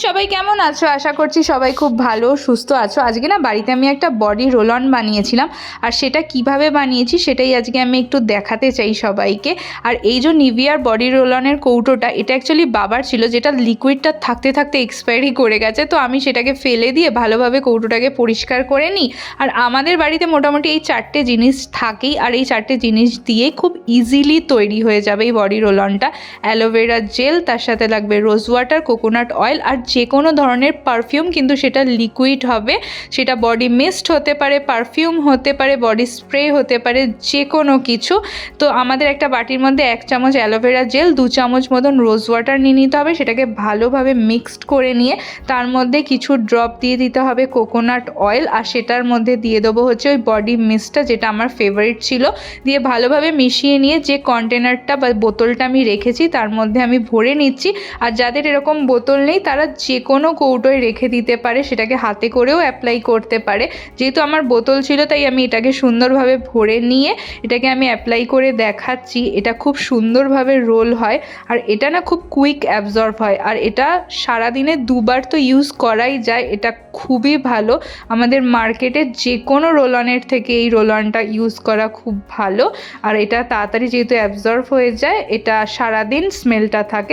সবাই কেমন আছো? আশা করছি সবাই খুব ভালো সুস্থ আছো। আজকে না বাড়িতে আমি একটা বডি রোল অন বানিয়েছিলাম, আর সেটা কিভাবে বানিয়েছি সেটাই আজকে আমি একটু দেখাতে চাই সবাইকে। আর এই যে নিভিয়ার বডি রোল অনের কৌটোটা, এটা অ্যাকচুয়ালি বাবার ছিল, যেটা লিকুইডটা থাকতে থাকতে এক্সপায়ারি করে গেছে, তো আমি সেটাকে ফেলে দিয়ে ভালোভাবে কৌটোটাকে পরিষ্কার করে নিই। আর আমাদের বাড়িতে মোটামুটি এই 4টে জিনিস থাকেই, আর এই 4টে জিনিস দিয়েই খুব ইজিলি তৈরি হয়ে যাবে এই বডি রোল অনটা। অ্যালোভেরা জেল, তার সাথে লাগবে রোজ ওয়াটার, কোকোনাট অয়েল, আর যে কোনো ধরনের পারফিউম, কিন্তু সেটা লিকুইড হবে। সেটা বডি মিস্ট হতে পারে, পারফিউম হতে পারে, বডি স্প্রে হতে পারে, যে কোনো কিছু। তো আমাদের একটা বাটির মধ্যে 1 চামচ অ্যালোভেরা জেল, 2 চামচ মতন রোজ ওয়াটার নিয়ে নিতে হবে। সেটাকে ভালোভাবে মিক্সড করে নিয়ে তার মধ্যে কিছু ড্রপ দিয়ে দিতে হবে কোকোনাট অয়েল, আর সেটার মধ্যে দিয়ে দেবো হচ্ছে ওই বডি মিস্টটা, যেটা আমার ফেভারিট ছিল। দিয়ে ভালোভাবে মিশিয়ে নিয়ে যে কন্টেনারটা বা বোতলটা আমি রেখেছি তার মধ্যে আমি ভরে নিচ্ছি। আর যাদের এরকম বোতল নেই তারা যে কোনো কৌটোয় রেখে দিতে পারে, সেটাকে হাতে করেও অ্যাপ্লাই করতে পারে। যেহেতু আমার বোতল ছিল তাই আমি এটাকে সুন্দরভাবে ভরে নিয়ে এটাকে আমি অ্যাপ্লাই করে দেখাচ্ছি। এটা খুব সুন্দরভাবে রোল হয়, আর এটা না খুব কুইক অ্যাবজর্ব হয়, আর এটা সারাদিনে 2বার তো ইউজ করাই যায়। এটা খুবই ভালো। আমাদের মার্কেটে যে কোনো রোল অনের থেকে এই রোল অনটা ইউজ করা খুব ভালো, আর এটা তাড়াতাড়ি যেহেতু অ্যাবজর্ব হয়ে যায়, এটা সারাদিন স্মেলটা থাকে।